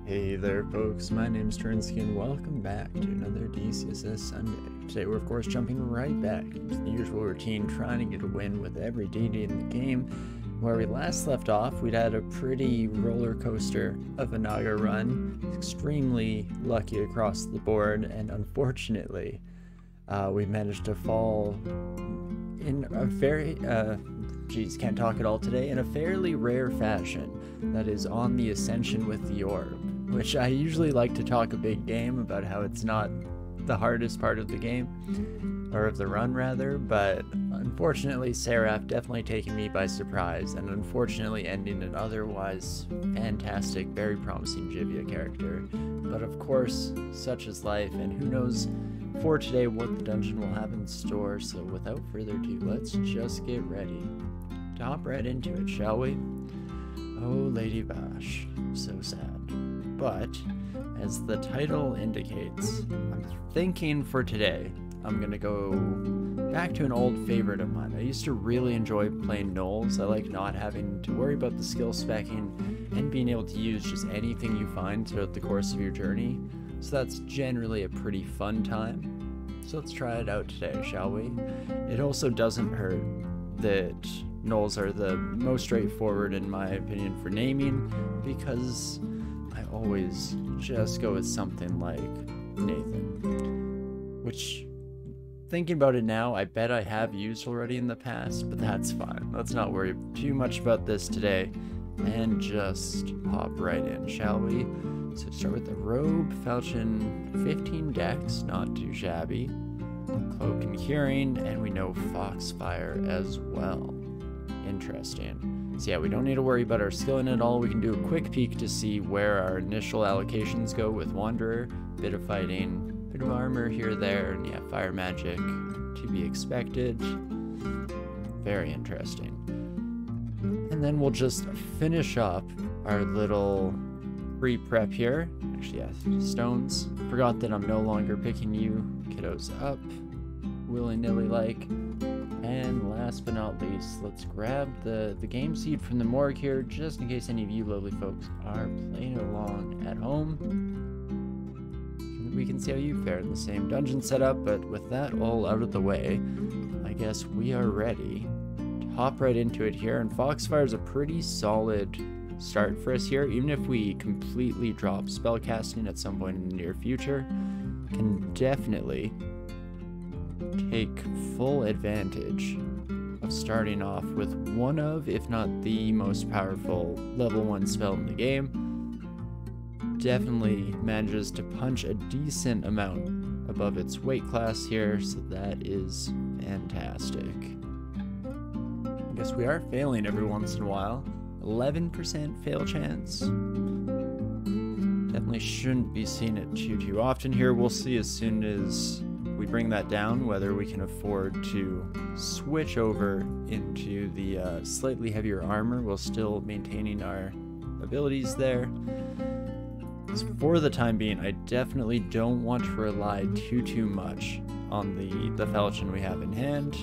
Hey there folks, my name is Torinski and welcome back to another DCSS Sunday. Today we're of course jumping right back into the usual routine, trying to get a win with every DD in the game. Where we last left off, we'd had a pretty roller coaster of a Naga run, extremely lucky across the board, and unfortunately we managed to fall in a very, can't talk at all today, in a fairly rare fashion, that is on the Ascension with the Orb. Which I usually like to talk a big game about how it's not the hardest part of the game, or of the run rather, but unfortunately Seraph definitely taking me by surprise, and unfortunately ending an otherwise fantastic, very promising Jivia character. But of course, such is life, and who knows for today what the dungeon will have in store, so without further ado, let's just get ready to hop right into it, shall we? Oh, Lady Vash, so sad. But, as the title indicates, I'm thinking for today, I'm gonna go back to an old favorite of mine. I used to really enjoy playing Gnolls. I like not having to worry about the skill specking and being able to use just anything you find throughout the course of your journey. So that's generally a pretty fun time. So let's try it out today, shall we? It also doesn't hurt that Gnolls are the most straightforward in my opinion for naming, because I always just go with something like Nathan, which, thinking about it now, I bet I have used already in the past, but that's fine. Let's not worry too much about this today and just hop right in, shall we? So start with the robe, falchion, 15 dex, not too shabby, cloak and hearing, and we know foxfire as well. Interesting. So yeah, we don't need to worry about our skilling at all. We can do a quick peek to see where our initial allocations go with Wanderer. Bit of fighting, bit of armor here, there, and yeah, fire magic to be expected. Very interesting. And then we'll just finish up our little pre-prep here. Actually, yeah, stones. Forgot that I'm no longer picking you kiddos up willy-nilly like. And last but not least, let's grab the game seed from the morgue here, just in case any of you lovely folks are playing along at home. We can see how you fare in the same dungeon setup, but with that all out of the way, I guess we are ready to hop right into it here. And Foxfire is a pretty solid start for us here, even if we completely drop spellcasting at some point in the near future. Can definitely take full advantage of starting off with one of, if not the most powerful level 1 spell in the game. Definitely manages to punch a decent amount above its weight class here, so that is fantastic. I guess we are failing every once in a while. 11% fail chance. Definitely shouldn't be seeing it too often here. We'll see as soon as we bring that down whether we can afford to switch over into the slightly heavier armor while still maintaining our abilities there. For the time being, I definitely don't want to rely too much on the falchion we have in hand.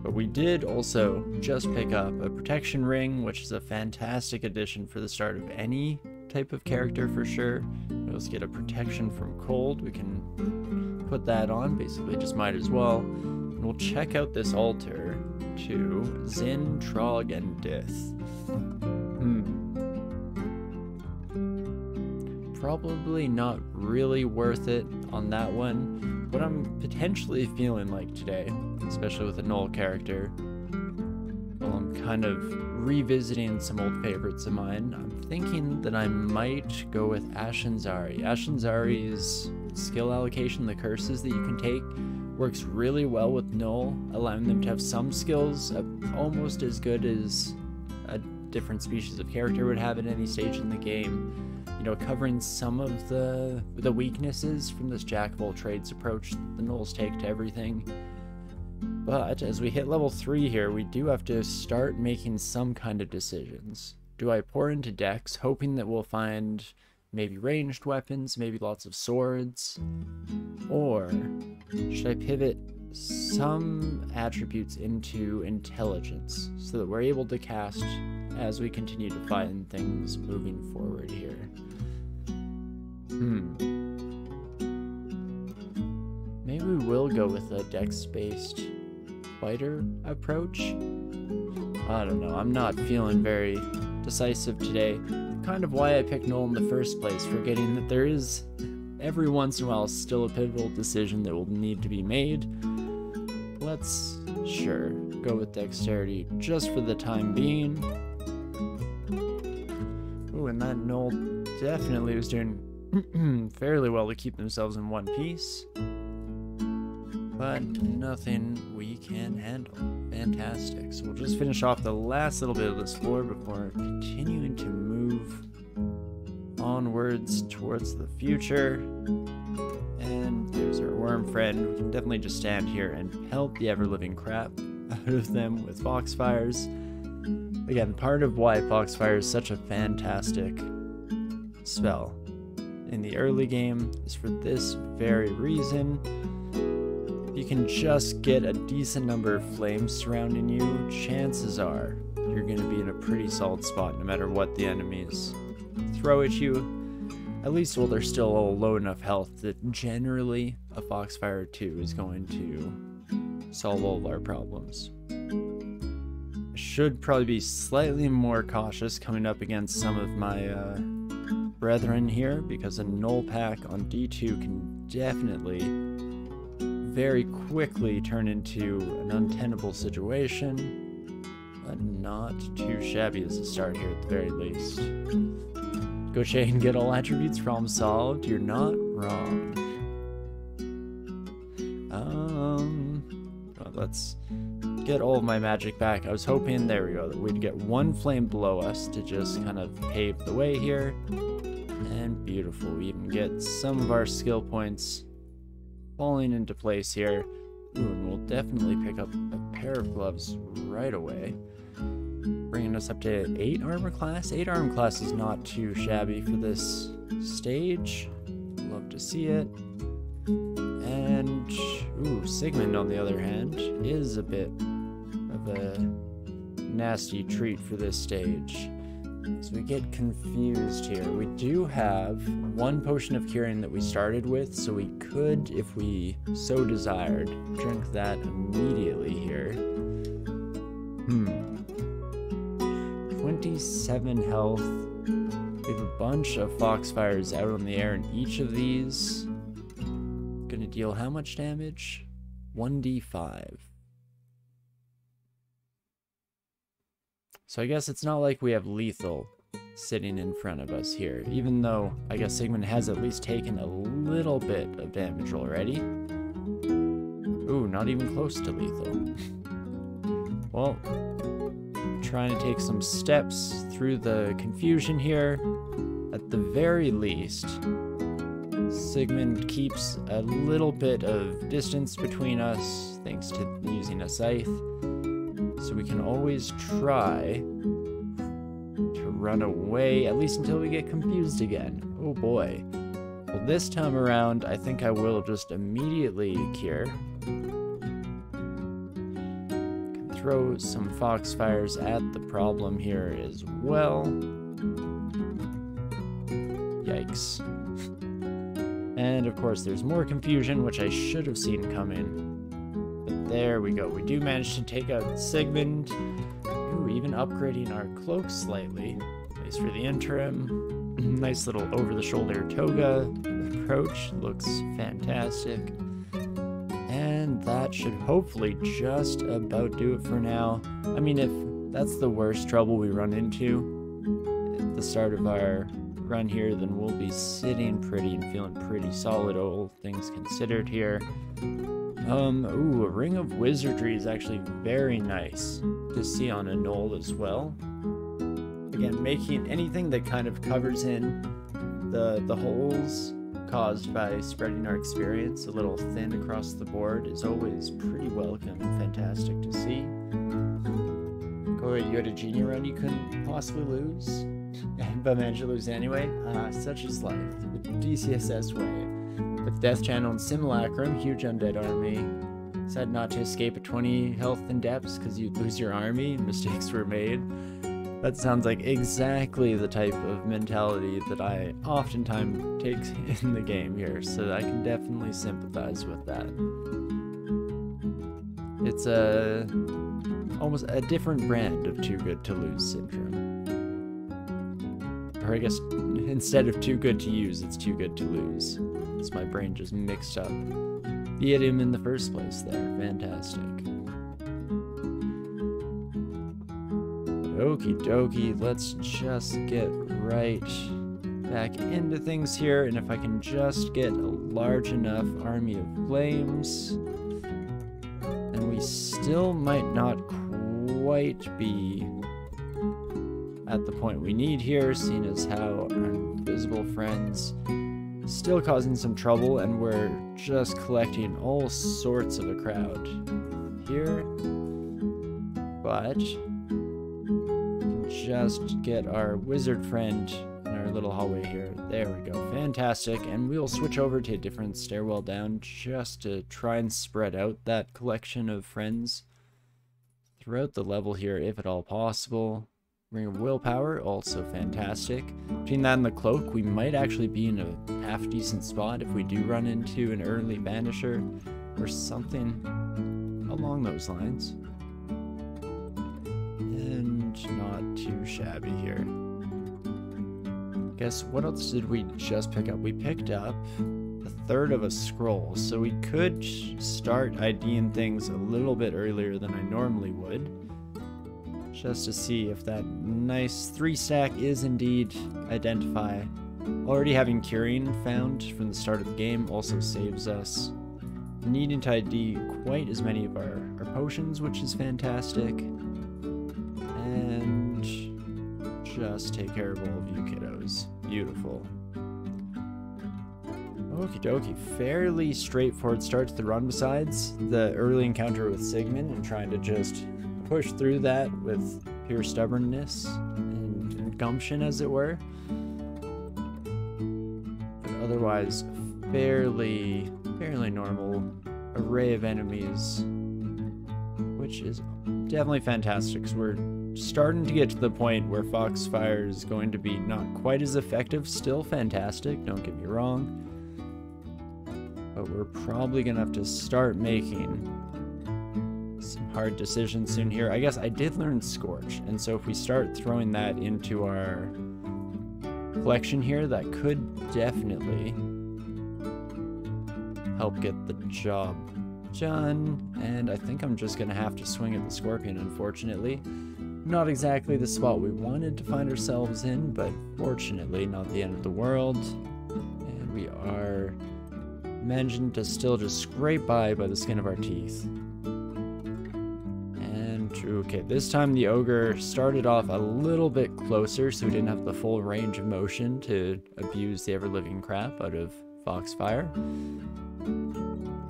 But we did also just pick up a protection ring, which is a fantastic addition for the start of any type of character for sure. Let's get a protection from cold. We can put that on, basically just might as well. And we'll check out this altar to Zin, Trog, and Dith. Probably not really worth it on that one. What I'm potentially feeling like today, especially with a Gnoll character, well, I'm kind of revisiting some old favorites of mine. I'm thinking that I might go with Ashen'Zari. Ashen'Zari's skill allocation, the curses that you can take, works really well with Gnoll, allowing them to have some skills almost as good as a different species of character would have at any stage in the game. You know, covering some of the weaknesses from this jack of all trades approach that the Gnolls take to everything. But as we hit level 3 here, we do have to start making some kind of decisions. Do I pour into Dex, hoping that we'll find maybe ranged weapons, maybe lots of swords? Or should I pivot some attributes into intelligence so that we're able to cast as we continue to find things moving forward here. Maybe we will go with a dex-based fighter approach. I don't know, I'm not feeling very decisive today. Kind of why I picked Gnoll in the first place, forgetting that there is every once in a while still a pivotal decision that will need to be made. Let's, sure, go with dexterity just for the time being. Ooh, and that Gnoll definitely was doing fairly well to keep themselves in one piece. But nothing we can handle. Fantastic. So we'll just finish off the last little bit of this floor before continuing to move onwards towards the future. And there's our worm friend. We can definitely just stand here and pelt the ever-living crap out of them with Foxfires. Again, part of why Foxfire is such a fantastic spell in the early game is for this very reason. You can just get a decent number of flames surrounding you, chances are you're going to be in a pretty solid spot no matter what the enemies throw at you. At least while they're still all low enough health that generally a Foxfire 2 is going to solve all of our problems. I should probably be slightly more cautious coming up against some of my brethren here, because a Gnoll pack on D2 can definitely very quickly turn into an untenable situation, but not too shabby as a start here at the very least. Go check and get all attributes, problem solved. You're not wrong. Well, let's get all of my magic back. I was hoping, there we go, that we'd get one flame below us to just kind of pave the way here. And beautiful, we even get some of our skill points falling into place here. Ooh, and we'll definitely pick up a pair of gloves right away. Bringing us up to 8 armor class. 8 armor class is not too shabby for this stage. Love to see it. And, ooh, Sigmund on the other hand is a bit of a nasty treat for this stage. So we get confused here. We do have one potion of curing that we started with, so we could, if we so desired, drink that immediately here. 27 health. We have a bunch of Foxfires out on the air, and each of these gonna deal how much damage? 1d5. So I guess it's not like we have lethal sitting in front of us here, even though I guess Sigmund has at least taken a little bit of damage already. Ooh, not even close to lethal. Well, trying to take some steps through the confusion here. At the very least, Sigmund keeps a little bit of distance between us thanks to using a scythe. So we can always try to run away, at least until we get confused again. Oh boy. Well, this time around, I think I will just immediately cure. Can throw some Foxfires at the problem here as well. Yikes. And of course, there's more confusion, which I should have seen coming. There we go. We do manage to take out Sigmund. Ooh, even upgrading our cloak slightly. At least for the interim. Nice little over-the-shoulder toga approach. Looks fantastic. And that should hopefully just about do it for now. I mean, if that's the worst trouble we run into at the start of our run here, then we'll be sitting pretty and feeling pretty solid, all things considered here. Ooh, a Ring of Wizardry is actually very nice to see on a Gnoll as well. Again, making anything that kind of covers in the holes caused by spreading our experience a little thin across the board is always pretty welcome and fantastic to see. Go ahead, you had a genie run you couldn't possibly lose, but managed to lose anyway. Such is life, the DCSS way. With Death Channel and Simulacrum, huge undead army. Said not to escape at 20 health and depths because you'd lose your army. Mistakes were made. That sounds like exactly the type of mentality that I oftentimes take in the game here, so I can definitely sympathize with that. It's almost a different brand of too good to lose syndrome. Or I guess instead of too good to use, it's too good to lose. It's my brain just mixed up the idiom in the first place there. Fantastic. Okie dokie, let's just get right back into things here, and if I can just get a large enough army of flames, and we still might not quite be at the point we need here, seeing as how our invisible friends still causing some trouble, and we're just collecting all sorts of a crowd here, but just get our wizard friend in our little hallway here. There we go. Fantastic. And we'll switch over to a different stairwell down just to try and spread out that collection of friends throughout the level here, if at all possible. Ring of Willpower, also fantastic. Between that and the cloak, we might actually be in a half decent spot if we do run into an early banisher or something along those lines. Not too shabby here. Guess what else did we just pick up? We picked up a third of a scroll, so we could start IDing things a little bit earlier than I normally would, just to see if that nice 3-stack is indeed identify. Already having curing found from the start of the game also saves us needing to ID quite as many of our potions, which is fantastic. And just take care of all of you kiddos. Beautiful. Okie dokie. Fairly straightforward start to the run, besides the early encounter with Sigmund and trying to just push through that with pure stubbornness and gumption, as it were. But otherwise, fairly normal array of enemies, which is definitely fantastic, because we're starting to get to the point where Foxfire is going to be not quite as effective. Still fantastic, don't get me wrong, but we're probably gonna have to start making some hard decisions soon here. I guess I did learn Scorch, and so if we start throwing that into our collection here, that could definitely help get the job done. And I think I'm just gonna have to swing at the Scorpion, unfortunately. Not exactly the spot we wanted to find ourselves in, but fortunately not the end of the world. And we are managing to still just scrape by the skin of our teeth. And okay, this time the ogre started off a little bit closer, so we didn't have the full range of motion to abuse the ever-living crap out of Foxfire.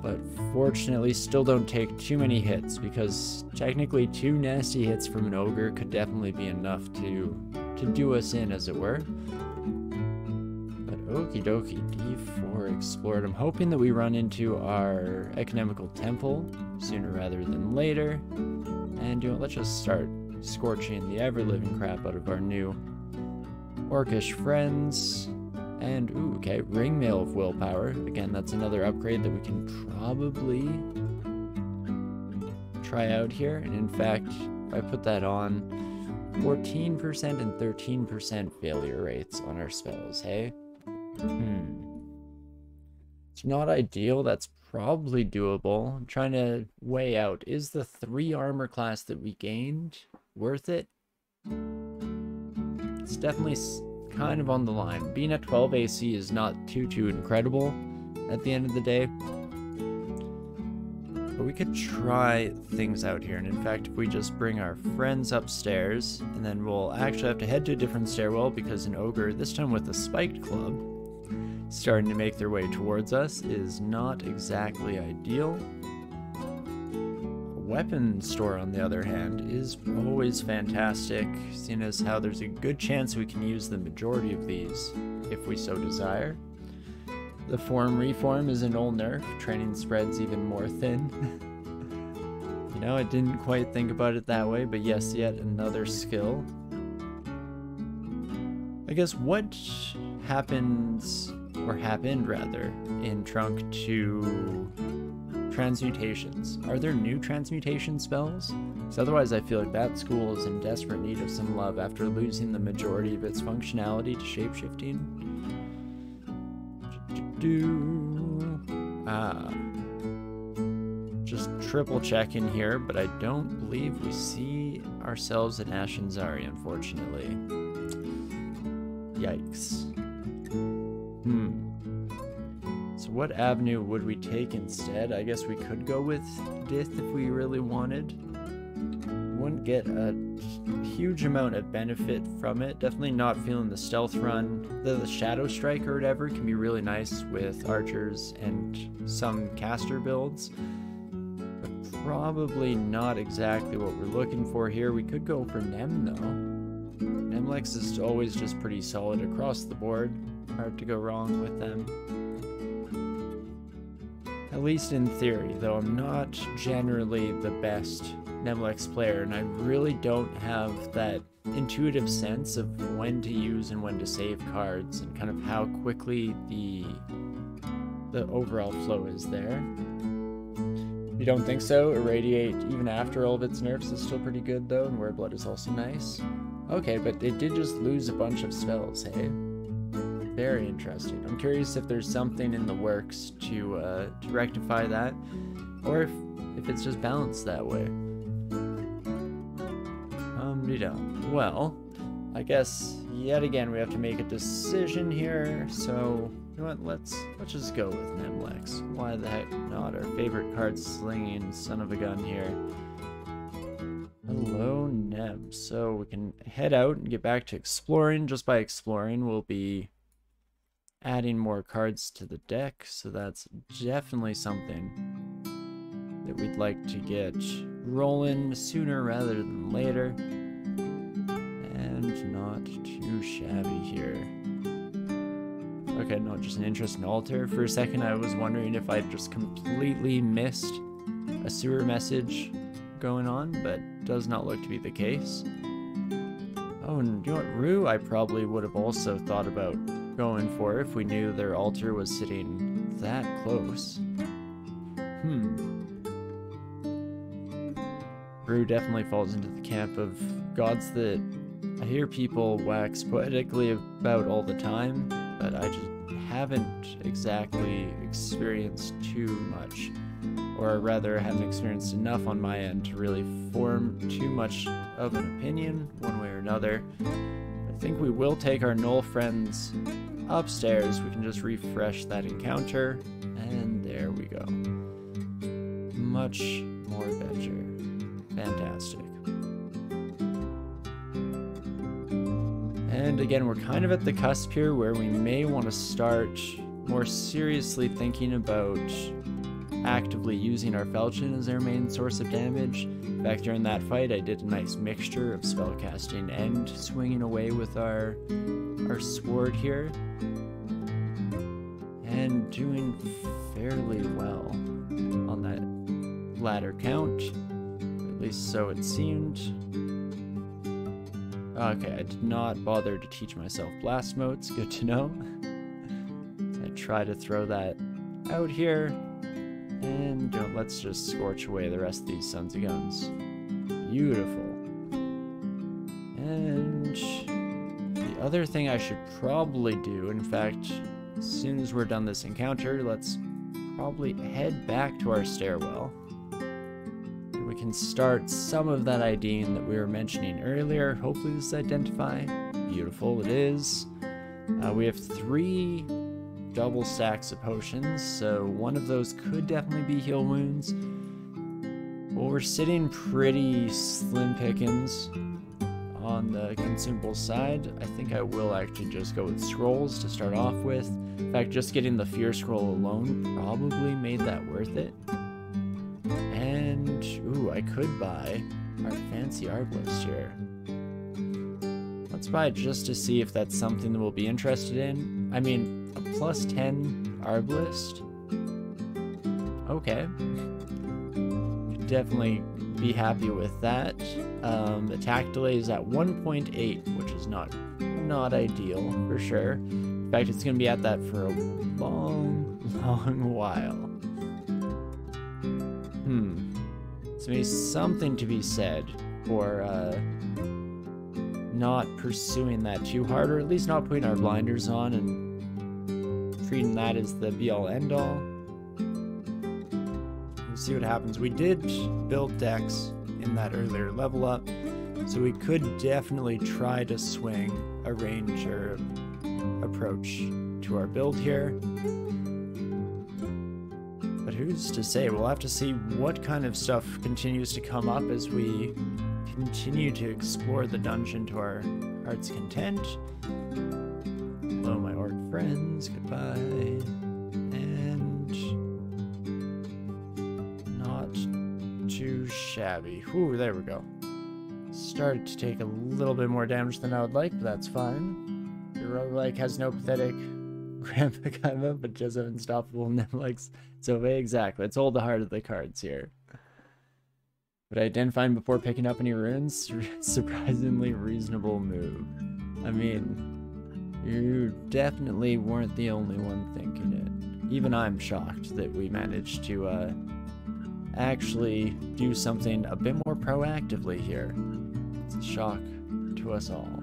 But fortunately still don't take too many hits, because technically 2 nasty hits from an ogre could definitely be enough to do us in, as it were. But okie dokie, D4 explored. I'm hoping that we run into our economical temple sooner rather than later. And you know, let's just start scorching the ever-living crap out of our new orcish friends. And, ooh, okay, Ringmail of Willpower. Again, that's another upgrade that we can probably try out here. And in fact, if I put that on, 14% and 13% failure rates on our spells, hey? It's not ideal, that's probably doable. I'm trying to weigh out, is the 3 armor class that we gained worth it? It's definitely kind of on the line. Being at 12 AC is not too incredible at the end of the day, but we could try things out here. And in fact, if we just bring our friends upstairs, and then we'll actually have to head to a different stairwell, because an ogre, this time with a spiked club, starting to make their way towards us is not exactly ideal. Weapon store, on the other hand, is always fantastic, seeing as how there's a good chance we can use the majority of these if we so desire. The form reform is an old nerf, training spreads even more thin. You know, I didn't quite think about it that way, but yes, yet another skill. I guess what happens, or happened rather, in Trunk to transmutations? Are there new transmutation spells? Because otherwise I feel like that school is in desperate need of some love after losing the majority of its functionality to shapeshifting. Just triple checking here, but I don't believe we see ourselves in Ashen's-Ari, unfortunately. Yikes. So what avenue would we take instead? I guess we could go with Dith if we really wanted. Wouldn't get a huge amount of benefit from it. Definitely not feeling the stealth run. The Shadow Strike or whatever can be really nice with archers and some caster builds. But probably not exactly what we're looking for here. We could go for Nem though. Nemelex is always just pretty solid across the board. Hard to go wrong with them. At least in theory, though I'm not generally the best Nemelex player, and I really don't have that intuitive sense of when to use and when to save cards, and kind of how quickly the overall flow is there. You don't think so? Irradiate, even after all of its nerfs, is still pretty good though, and Wear Blood is also nice. Okay, but it did just lose a bunch of spells, hey? Very interesting. I'm curious if there's something in the works to rectify that, or if it's just balanced that way. Well, I guess yet again we have to make a decision here. So you know what? Let's just go with Nemelex. Why the heck not? Our favorite card slinging son of a gun here. Hello, Nem. So we can head out and get back to exploring. Just by exploring, we'll be adding more cards to the deck, so that's definitely something that we'd like to get rolling sooner rather than later. And not too shabby here. Okay, no, just an interesting altar. For a second I was wondering if I'd just completely missed a sewer message going on, but does not look to be the case. Oh, and you know what, Rue I probably would have also thought about going for if we knew their altar was sitting that close. Rue definitely falls into the camp of gods that I hear people wax poetically about all the time, but I just haven't exactly experienced too much, or rather haven't experienced enough on my end to really form too much of an opinion one way or another. I think we will take our Gnoll friends upstairs. We can just refresh that encounter, and there we go. Much more better. Fantastic. And again, we're kind of at the cusp here where we may want to start more seriously thinking about actively using our Falchion as our main source of damage. In fact, during that fight, I did a nice mixture of spellcasting and swinging away with our sword here, and doing fairly well on that latter count, at least so it seemed. Okay, I did not bother to teach myself blast motes, good to know. I try to throw that out here, and let's just scorch away the rest of these sons of guns. Beautiful. And the other thing I should probably do, in fact, as soon as we're done this encounter, let's probably head back to our stairwell. And we can start some of that IDing that we were mentioning earlier. Hopefully this is identify. Beautiful, it is. We have 3 double stacks of potions, so one of those could definitely be heal wounds. Well, we're sitting pretty slim pickings on the consumable side. I think I will actually just go with scrolls to start off with. In fact, just getting the fear scroll alone probably made that worth it. And ooh, I could buy our fancy arbalist here. Let's buy it just to see if that's something that we'll be interested in. I mean, a plus 10 arbalist. Okay. Could definitely be happy with that. Attack delay is at 1.8, which is not ideal for sure. In fact, it's going to be at that for a long while. So maybe something to be said for not pursuing that too hard, or at least not putting our blinders on and treating that as the be-all end-all. We'll see what happens. We did build decks in that earlier level up, so we could definitely try to swing a ranger approach to our build here. But who's to say? We'll have to see what kind of stuff continues to come up as we continue to explore the dungeon to our heart's content. Hello, my orc friends. Goodbye. And not too shabby. Ooh, there we go. Started to take a little bit more damage than I would like, but that's fine. Your roguelike has no pathetic Grandpa Kaiba, but just have unstoppable Nemelex. So exactly, it's all the heart of the cards here. But I didn't find before picking up any runes. Surprisingly reasonable move. I mean, you definitely weren't the only one thinking it. Even I'm shocked that we managed to actually do something a bit more proactively here. It's a shock to us all.